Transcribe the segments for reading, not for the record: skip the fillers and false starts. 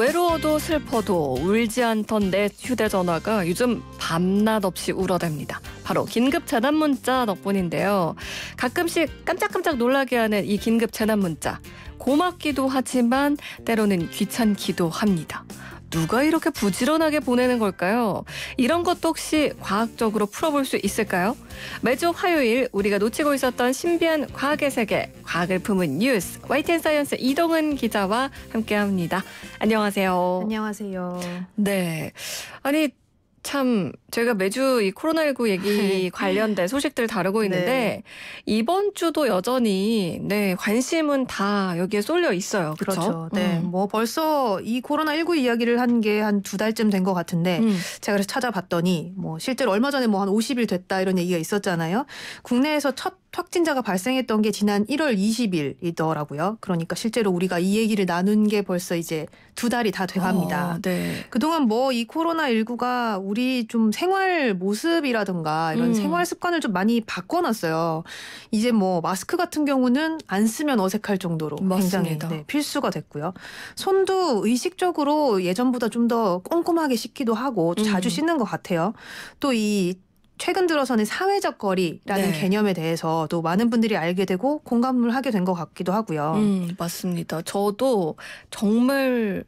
외로워도 슬퍼도 울지 않던 내 휴대전화가 요즘 밤낮 없이 울어댑니다. 바로 긴급 재난 문자 덕분인데요. 가끔씩 깜짝깜짝 놀라게 하는 이 긴급 재난 문자. 고맙기도 하지만 때로는 귀찮기도 합니다. 누가 이렇게 부지런하게 보내는 걸까요? 이런 것도 혹시 과학적으로 풀어볼 수 있을까요? 매주 화요일 우리가 놓치고 있었던 신비한 과학의 세계, 과학을 품은 뉴스, YTN 사이언스 이동은 기자와 함께합니다. 안녕하세요. 안녕하세요. 네, 아니 참 저희가 매주 이 코로나19 얘기 관련된 소식들 다루고 있는데 네. 이번 주도 여전히 관심은 다 여기에 쏠려 있어요. 그렇죠. 네, 뭐 벌써 이 코로나19 이야기를 한 게 한 2달쯤 된 것 같은데 제가 그래서 찾아봤더니 뭐 실제로 얼마 전에 뭐 한 50일 됐다 이런 얘기가 있었잖아요. 국내에서 첫 확진자가 발생했던 게 지난 1월 20일이더라고요. 그러니까 실제로 우리가 이 얘기를 나눈 게 벌써 이제 2달이 다 돼갑니다. 네. 그동안 뭐 이 코로나19가 우리 좀 생활 모습이라든가 이런 생활 습관을 좀 많이 바꿔놨어요. 이제 뭐 마스크 같은 경우는 안 쓰면 어색할 정도로 굉장히 필수가 됐고요. 손도 의식적으로 예전보다 좀 더 꼼꼼하게 씻기도 하고 자주 씻는 것 같아요. 또 이 최근 들어서는 사회적 거리라는 개념에 대해서도 많은 분들이 알게 되고 공감을 하게 된 것 같기도 하고요. 맞습니다. 저도 정말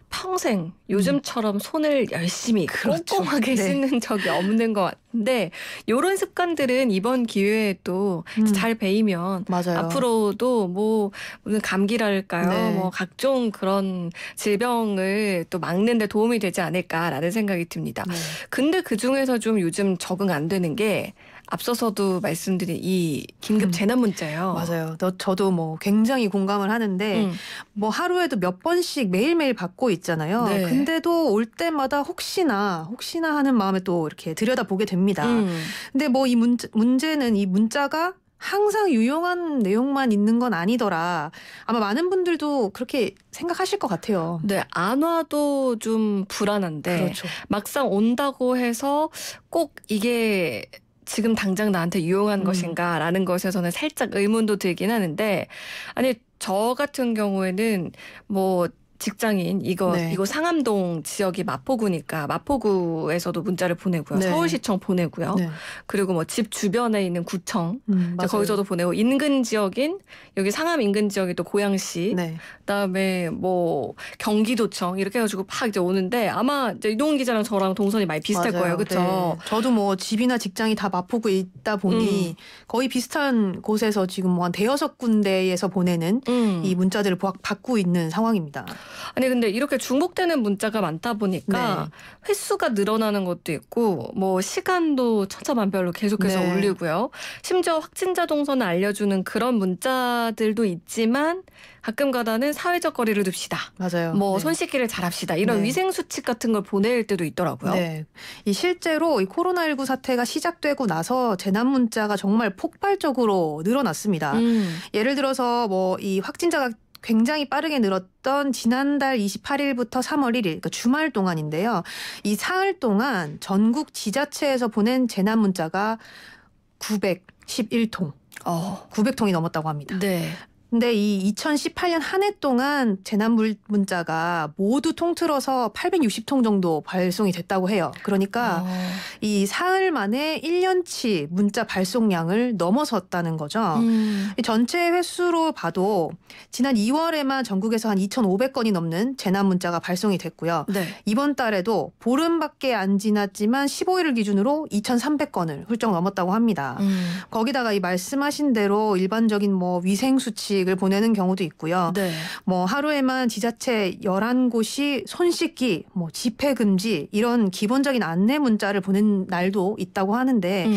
평생 요즘처럼 손을 열심히 꼼꼼하게 씻는 적이 없는 것 같은데 이런 습관들은 이번 기회에 또 잘 배이면 맞아요. 앞으로도 뭐 무슨 감기랄까요? 뭐 각종 그런 질병을 또 막는 데 도움이 되지 않을까라는 생각이 듭니다. 근데 그중에서 좀 요즘 적응 안 되는 게 앞서서도 말씀드린 이 긴급 재난 문자예요. 맞아요. 저도 뭐 굉장히 공감을 하는데 뭐 하루에도 몇 번씩 매일매일 받고 있잖아요. 근데도 올 때마다 혹시나 하는 마음에 또 이렇게 들여다보게 됩니다. 근데 뭐 이 문제는 이 문자가 항상 유용한 내용만 있는 건 아니더라. 아마 많은 분들도 그렇게 생각하실 것 같아요. 네, 안 와도 좀 불안한데 막상 온다고 해서 꼭 이게 지금 당장 나한테 유용한 것인가라는 것에서는 살짝 의문도 들긴 하는데 아니 저 같은 경우에는 뭐 직장인 이거 상암동 지역이 마포구니까 마포구에서도 문자를 보내고요. 서울시청 보내고요. 그리고 뭐 집 주변에 있는 구청 거기서도 보내고 인근 지역인 여기 상암 인근 지역이 또 고양시 그다음에 뭐 경기도청 이렇게 해가지고 막 이제 오는데 아마 이제 이동훈 기자랑 저랑 동선이 많이 비슷할 거예요. 그렇죠? 저도 뭐 집이나 직장이 다 마포구에 있다 보니 거의 비슷한 곳에서 지금 뭐 한 대여섯 군데에서 보내는 이 문자들을 받고 있는 상황입니다. 아니 근데 이렇게 중복되는 문자가 많다 보니까 횟수가 늘어나는 것도 있고 뭐 시간도 천차만별로 계속해서 올리고요. 심지어 확진자 동선을 알려주는 그런 문자들도 있지만 가끔가다는 사회적 거리를 둡시다. 맞아요. 뭐 손 씻기를 잘합시다. 이런 위생 수칙 같은 걸 보낼 때도 있더라고요. 이 실제로 이 코로나19 사태가 시작되고 나서 재난 문자가 정말 폭발적으로 늘어났습니다. 예를 들어서 뭐 이 확진자가 굉장히 빠르게 늘었던 지난달 28일부터 3월 1일, 그러니까 주말 동안인데요. 이 사흘 동안 전국 지자체에서 보낸 재난 문자가 911통, 900통이 넘었다고 합니다. 근데 이 2018년 한 해 동안 재난 문자가 모두 통틀어서 860통 정도 발송이 됐다고 해요. 그러니까 이 사흘 만에 1년치 문자 발송량을 넘어섰다는 거죠. 전체 횟수로 봐도 지난 2월에만 전국에서 한 2,500건이 넘는 재난 문자가 발송이 됐고요. 이번 달에도 보름밖에 안 지났지만 15일을 기준으로 2,300건을 훌쩍 넘었다고 합니다. 거기다가 이 말씀하신 대로 일반적인 뭐 위생 수칙 을 보내는 경우도 있고요. 뭐 하루에만 지자체 11곳이 손 씻기, 뭐 집회 금지 이런 기본적인 안내 문자를 보낸 날도 있다고 하는데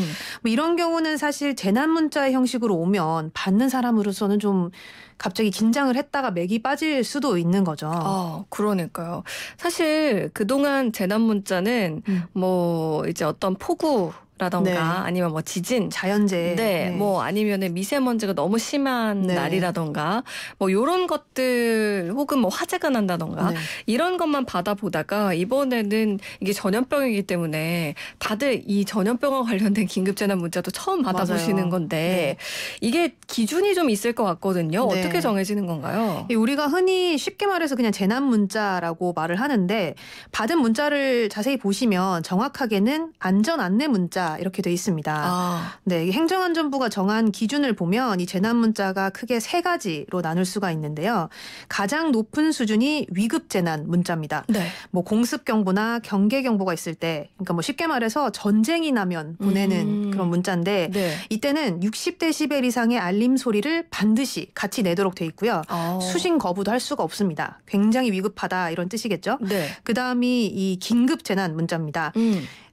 뭐 이런 경우는 사실 재난 문자의 형식으로 오면 받는 사람으로서는 좀 갑자기 긴장을 했다가 맥이 빠질 수도 있는 거죠. 그러니까요. 사실 그동안 재난 문자는 뭐 이제 어떤 폭우 라던가 네. 아니면 뭐 지진, 자연재해, 네, 뭐 아니면은 미세먼지가 너무 심한 네. 날이라던가 뭐 이런 것들 혹은 뭐 화재가 난다던가 네. 이런 것만 받아보다가 이번에는 이게 전염병이기 때문에 다들 이 전염병과 관련된 긴급재난 문자도 처음 받아보시는 맞아요. 건데 이게 기준이 좀 있을 것 같거든요. 네. 어떻게 정해지는 건가요? 우리가 흔히 쉽게 말해서 그냥 재난 문자라고 말을 하는데 받은 문자를 자세히 보시면 정확하게는 안전 안내 문자 이렇게 돼 있습니다. 네, 행정안전부가 정한 기준을 보면 이 재난 문자가 크게 세 가지로 나눌 수가 있는데요. 가장 높은 수준이 위급 재난 문자입니다. 네. 뭐 공습 경보나 경계 경보가 있을 때, 그러니까 뭐 쉽게 말해서 전쟁이 나면 보내는 그런 문자인데 네. 이때는 60데시벨 이상의 알림 소리를 반드시 같이 내도록 돼 있고요. 수신 거부도 할 수가 없습니다. 굉장히 위급하다 이런 뜻이겠죠. 네. 그다음이 이 긴급 재난 문자입니다.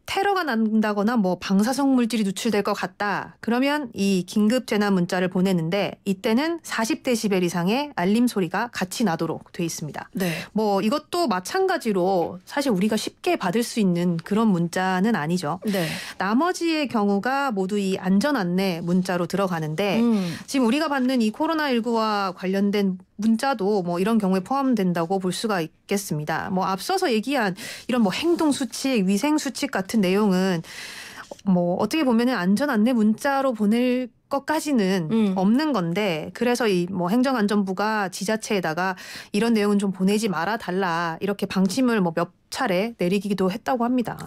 테러가 난다거나 뭐 방사성 물질이 누출될 것 같다. 그러면 이 긴급 재난 문자를 보내는데 이때는 40데시벨 이상의 알림 소리가 같이 나도록 돼 있습니다. 네. 뭐 이것도 마찬가지로 사실 우리가 쉽게 받을 수 있는 그런 문자는 아니죠. 네. 나머지의 경우가 모두 이 안전 안내 문자로 들어가는데 지금 우리가 받는 이 코로나19와 관련된 문자도 뭐 이런 경우에 포함된다고 볼 수가 있겠습니다. 뭐 앞서서 얘기한 이런 뭐 행동 수칙, 위생 수칙 같은 내용은 뭐 어떻게 보면은 안전 안내 문자로 보낼 것까지는 없는 건데 그래서 이 뭐 행정안전부가 지자체에다가 이런 내용은 좀 보내지 말아 달라 이렇게 방침을 뭐 몇 차례 내리기도 했다고 합니다.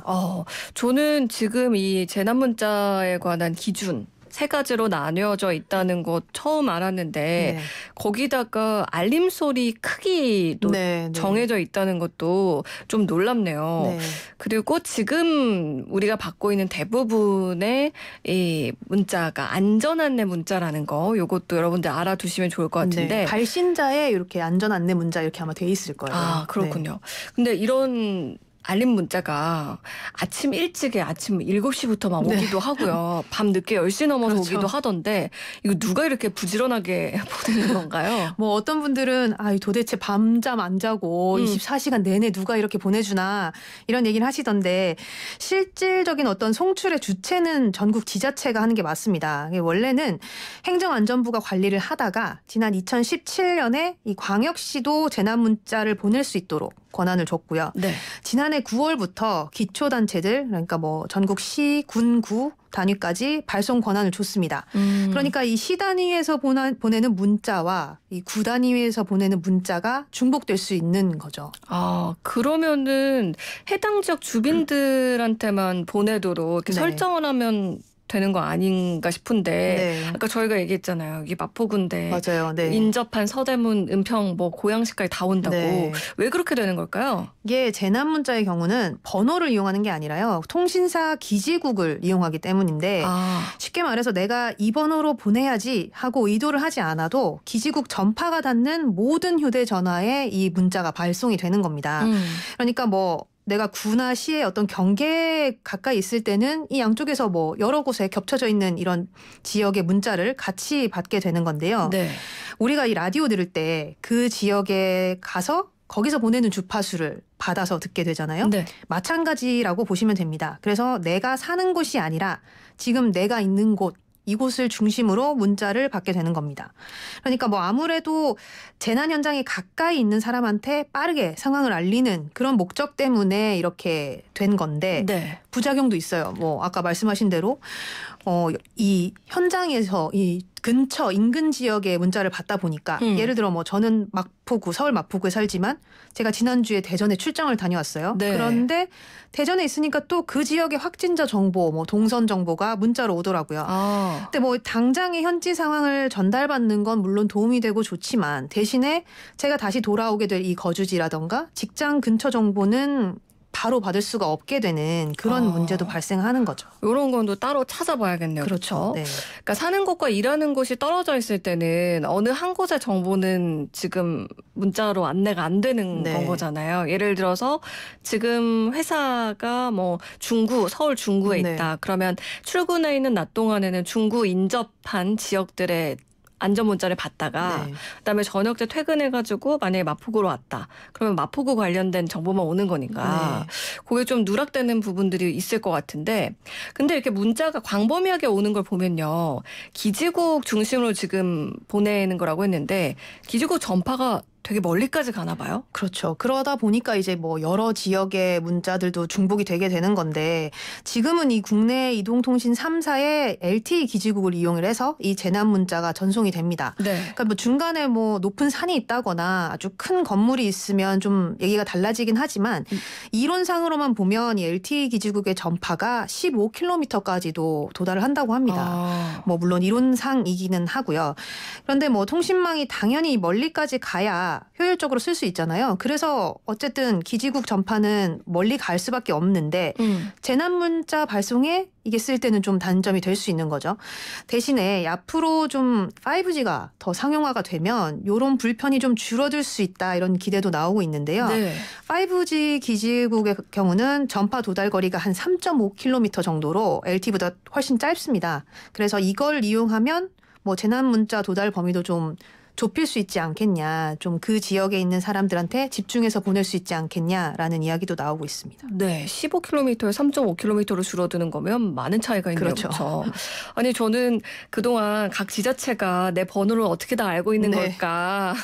저는 지금 이 재난 문자에 관한 기준 세 가지로 나뉘어져 있다는 거 처음 알았는데 네. 거기다가 알림 소리 크기도 정해져 있다는 것도 좀 놀랍네요. 네. 그리고 지금 우리가 받고 있는 대부분의 이 문자가 안전 안내 문자라는 거 이것도 여러분들 알아두시면 좋을 것 같은데 네. 발신자에 이렇게 안전 안내 문자 이렇게 아마 돼 있을 거예요. 그렇군요. 네. 근데 이런 알림 문자가 아침 일찍에 아침 7시부터 막 오기도 하고요. 밤 늦게 10시 넘어서 오기도 하던데 이거 누가 이렇게 부지런하게 보내는 건가요? 뭐 어떤 분들은 도대체 밤잠 안 자고 24시간 내내 누가 이렇게 보내주나 이런 얘기를 하시던데 실질적인 어떤 송출의 주체는 전국 지자체가 하는 게 맞습니다. 원래는 행정안전부가 관리를 하다가 지난 2017년에 이 광역시도 재난 문자를 보낼 수 있도록 권한을 줬고요. 네. 지난해 9월부터 기초단체들 그러니까 뭐 전국 시, 군, 구 단위까지 발송 권한을 줬습니다. 그러니까 이 시 단위에서 보내는 문자와 이 구 단위에서 보내는 문자가 중복될 수 있는 거죠. 그러면은 해당 지역 주민들한테만 보내도록 이렇게 설정을 하면 되는 거 아닌가 싶은데 아까 저희가 얘기했잖아요. 이게 마포구인데 맞아요. 인접한 서대문, 은평, 뭐 고양시까지 다 온다고. 왜 그렇게 되는 걸까요? 이게 재난 문자의 경우는 번호를 이용하는 게 아니라요. 통신사 기지국을 이용하기 때문인데 쉽게 말해서 내가 이 번호로 보내야지 하고 의도를 하지 않아도 기지국 전파가 닿는 모든 휴대전화에 이 문자가 발송이 되는 겁니다. 그러니까 뭐 내가 구나 시의 어떤 경계에 가까이 있을 때는 이 양쪽에서 뭐 여러 곳에 겹쳐져 있는 이런 지역의 문자를 같이 받게 되는 건데요. 네. 우리가 이 라디오 들을 때 그 지역에 가서 거기서 보내는 주파수를 받아서 듣게 되잖아요. 네. 마찬가지라고 보시면 됩니다. 그래서 내가 사는 곳이 아니라 지금 내가 있는 곳 이곳을 중심으로 문자를 받게 되는 겁니다. 그러니까 뭐 아무래도 재난 현장에 가까이 있는 사람한테 빠르게 상황을 알리는 그런 목적 때문에 이렇게 된 건데 부작용도 있어요. 뭐 아까 말씀하신 대로 이 현장에서 이 근처 인근 지역에 문자를 받다 보니까 예를 들어 뭐 저는 마포구 서울 마포구에 살지만 제가 지난주에 대전에 출장을 다녀왔어요. 그런데 대전에 있으니까 또 그 지역의 확진자 정보 뭐 동선 정보가 문자로 오더라고요. 근데 뭐 당장의 현지 상황을 전달받는 건 물론 도움이 되고 좋지만 대신에 제가 다시 돌아오게 될 이 거주지라던가 직장 근처 정보는 바로 받을 수가 없게 되는 그런 문제도 발생하는 거죠. 이런 건 또 따로 찾아봐야겠네요. 그렇죠. 네. 그러니까 사는 곳과 일하는 곳이 떨어져 있을 때는 어느 한 곳의 정보는 지금 문자로 안내가 안 되는 건 거잖아요. 예를 들어서 지금 회사가 뭐 중구, 서울 중구에 있다. 그러면 출근해 있는 낮 동안에는 중구 인접한 지역들의 안전 문자를 받다가 네. 그다음에 저녁 때 퇴근해가지고 만약에 마포구로 왔다. 그러면 마포구 관련된 정보만 오는 거니까 그게 좀 누락되는 부분들이 있을 것 같은데 근데 이렇게 문자가 광범위하게 오는 걸 보면요. 기지국 중심으로 지금 보내는 거라고 했는데 기지국 전파가 되게 멀리까지 가나 봐요? 그렇죠. 그러다 보니까 이제 뭐 여러 지역의 문자들도 중복이 되게 되는 건데 지금은 이 국내 이동통신 3사의 LTE 기지국을 이용을 해서 이 재난 문자가 전송이 됩니다. 네. 그러니까 뭐 중간에 뭐 높은 산이 있다거나 아주 큰 건물이 있으면 좀 얘기가 달라지긴 하지만 이론상으로만 보면 이 LTE 기지국의 전파가 15km까지도 도달을 한다고 합니다. 뭐 물론 이론상이기는 하고요. 그런데 뭐 통신망이 당연히 멀리까지 가야 효율적으로 쓸 수 있잖아요. 그래서 어쨌든 기지국 전파는 멀리 갈 수밖에 없는데 재난 문자 발송에 이게 쓸 때는 좀 단점이 될 수 있는 거죠. 대신에 앞으로 좀 5G가 더 상용화가 되면 이런 불편이 좀 줄어들 수 있다 이런 기대도 나오고 있는데요. 네. 5G 기지국의 경우는 전파 도달 거리가 한 3.5km 정도로 LTE보다 훨씬 짧습니다. 그래서 이걸 이용하면 뭐 재난 문자 도달 범위도 좀 좁힐 수 있지 않겠냐. 좀 그 지역에 있는 사람들한테 집중해서 보낼 수 있지 않겠냐라는 이야기도 나오고 있습니다. 네. 15km에 3.5km로 줄어드는 거면 많은 차이가 있네요. 그렇죠. 아니 저는 그동안 각 지자체가 내 번호를 어떻게 다 알고 있는 걸까.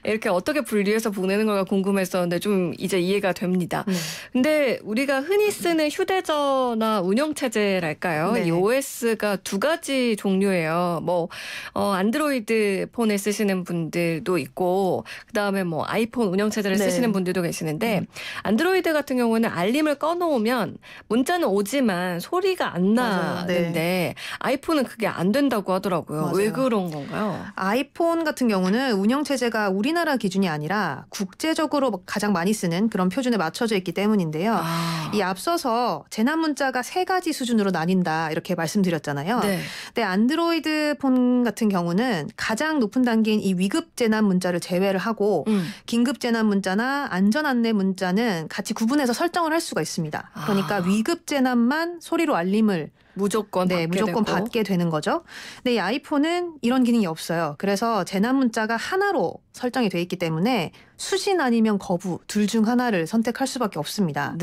이렇게 어떻게 분리해서 보내는 걸까 궁금했었는데 좀 이제 이해가 됩니다. 근데 우리가 흔히 쓰는 휴대전화 운영체제랄까요? 이 OS가 두 가지 종류예요. 뭐 안드로이드 폰에 쓰시는 분들도 있고 그다음에 뭐 아이폰 운영체제를 쓰시는 분들도 계시는데 안드로이드 같은 경우는 알림을 꺼놓으면 문자는 오지만 소리가 안 나는데 아이폰은 그게 안 된다고 하더라고요. 맞아요. 왜 그런 건가요? 아이폰 같은 경우는 운영체제가 우리나라 기준이 아니라 국제적으로 가장 많이 쓰는 그런 표준에 맞춰져 있기 때문인데요. 이 앞서서 재난 문자가 3가지 수준으로 나뉜다 이렇게 말씀드렸잖아요. 근데 안드로이드 폰 같은 경우는 가장 높은 단계인 이 위급 재난 문자를 제외를 하고 긴급 재난 문자나 안전 안내 문자는 같이 구분해서 설정을 할 수가 있습니다. 그러니까 위급 재난만 소리로 알림을 무조건 받게 되는 거죠. 근데 이 아이폰은 이런 기능이 없어요. 그래서 재난 문자가 하나로 설정이 돼 있기 때문에 수신 아니면 거부 둘 중 하나를 선택할 수밖에 없습니다.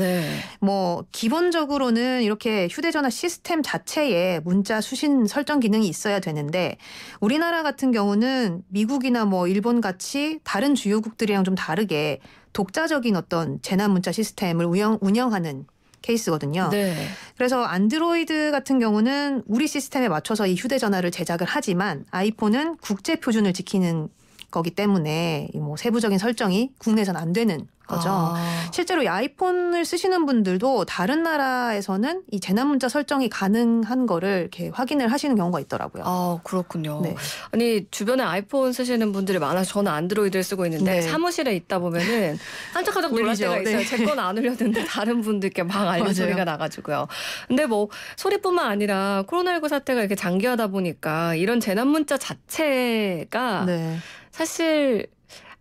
뭐 기본적으로는 이렇게 휴대전화 시스템 자체에 문자 수신 설정 기능이 있어야 되는데 우리나라 같은 경우는 미국이나 뭐 일본 같이 다른 주요국들이랑 좀 다르게 독자적인 어떤 재난 문자 시스템을 운영하는 케이스거든요. 그래서 안드로이드 같은 경우는 우리 시스템에 맞춰서 이 휴대전화를 제작을 하지만 아이폰은 국제 표준을 지키는 거기 때문에 뭐 세부적인 설정이 국내에서는 안 되는 거죠. 실제로 이 아이폰을 쓰시는 분들도 다른 나라에서는 이 재난 문자 설정이 가능한 거를 이렇게 확인을 하시는 경우가 있더라고요. 그렇군요. 아니 주변에 아이폰 쓰시는 분들이 많아서 저는 안드로이드를 쓰고 있는데 사무실에 있다 보면은 한적한적 놀랄 때가 있어요. 제 건 안 울렸는데 다른 분들께 막 알림 소리가 나가지고요. 근데 뭐 소리뿐만 아니라 코로나19 사태가 이렇게 장기화다 보니까 이런 재난 문자 자체가 사실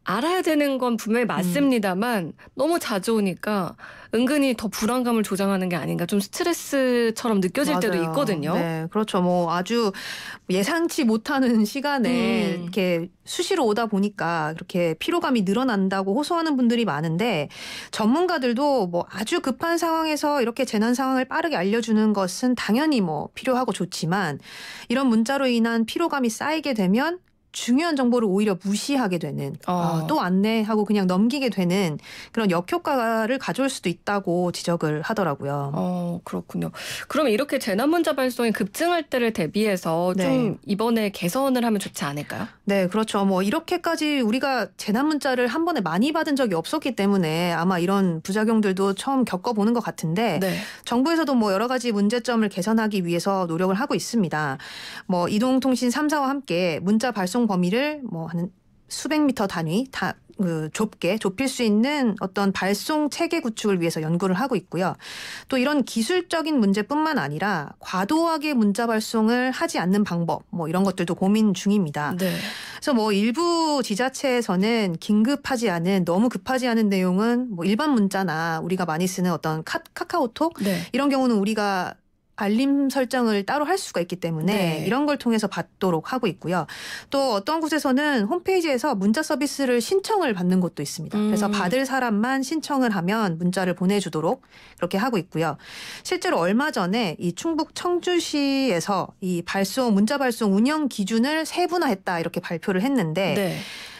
알아야 되는 건 분명히 맞습니다만 너무 자주 오니까 은근히 더 불안감을 조장하는 게 아닌가 좀 스트레스처럼 느껴질 때도 있거든요. 네, 그렇죠. 뭐 아주 예상치 못하는 시간에 이렇게 수시로 오다 보니까 그렇게 피로감이 늘어난다고 호소하는 분들이 많은데 전문가들도 뭐 아주 급한 상황에서 이렇게 재난 상황을 빠르게 알려주는 것은 당연히 뭐 필요하고 좋지만 이런 문자로 인한 피로감이 쌓이게 되면 중요한 정보를 오히려 무시하게 되는 또 안내하고 그냥 넘기게 되는 그런 역효과를 가져올 수도 있다고 지적을 하더라고요. 그렇군요. 그럼 이렇게 재난 문자 발송이 급증할 때를 대비해서 좀 이번에 개선을 하면 좋지 않을까요? 네, 그렇죠. 뭐 이렇게까지 우리가 재난 문자를 한 번에 많이 받은 적이 없었기 때문에 아마 이런 부작용들도 처음 겪어보는 것 같은데 정부에서도 뭐 여러 가지 문제점을 개선하기 위해서 노력을 하고 있습니다. 뭐 이동통신 3사와 함께 문자 발송 범위를 뭐 한 수백 미터 단위 좁게 좁힐 수 있는 어떤 발송 체계 구축을 위해서 연구를 하고 있고요. 또 이런 기술적인 문제뿐만 아니라 과도하게 문자 발송을 하지 않는 방법 뭐 이런 것들도 고민 중입니다. 그래서 뭐 일부 지자체에서는 긴급하지 않은 너무 급하지 않은 내용은 뭐 일반 문자나 우리가 많이 쓰는 어떤 카카오톡 이런 경우는 우리가 알림 설정을 따로 할 수가 있기 때문에 네. 이런 걸 통해서 받도록 하고 있고요. 또 어떤 곳에서는 홈페이지에서 문자 서비스를 신청을 받는 곳도 있습니다. 그래서 받을 사람만 신청을 하면 문자를 보내주도록 그렇게 하고 있고요. 실제로 얼마 전에 이 충북 청주시에서 이 문자 발송 운영 기준을 세분화했다 이렇게 발표를 했는데 네.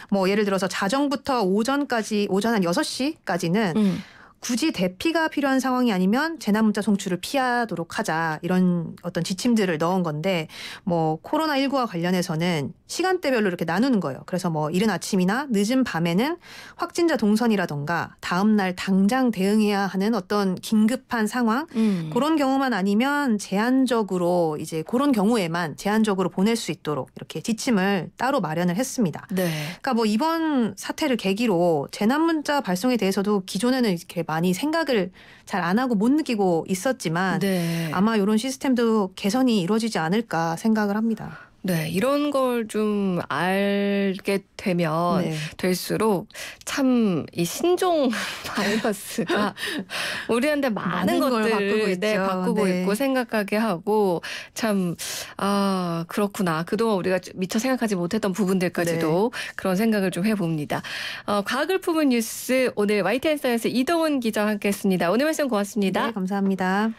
뭐 예를 들어서 자정부터 오전 한 6시까지는 굳이 대피가 필요한 상황이 아니면 재난문자 송출을 피하도록 하자 이런 어떤 지침들을 넣은 건데 뭐 코로나19와 관련해서는 시간대별로 이렇게 나누는 거예요. 그래서 뭐 이른 아침이나 늦은 밤에는 확진자 동선이라던가 다음 날 당장 대응해야 하는 어떤 긴급한 상황 그런 경우만 아니면 제한적으로 이제 그런 경우에만 제한적으로 보낼 수 있도록 이렇게 지침을 따로 마련을 했습니다. 네. 그러니까 뭐 이번 사태를 계기로 재난문자 발송에 대해서도 기존에는 이렇게 많이 생각을 잘 안 하고 못 느끼고 있었지만 네. 아마 이런 시스템도 개선이 이루어지지 않을까 생각을 합니다. 네, 이런 걸 좀 알게 되면 네. 될수록 참 이 신종 바이러스가 우리한테 많은 것들을 바꾸고 네. 있고 생각하게 하고 참 그렇구나. 그동안 우리가 미처 생각하지 못했던 부분들까지도 그런 생각을 좀 해봅니다. 과학을 품은 뉴스 오늘 YTN 사이언스 이동훈 기자와 함께했습니다. 오늘 말씀 고맙습니다. 네, 감사합니다.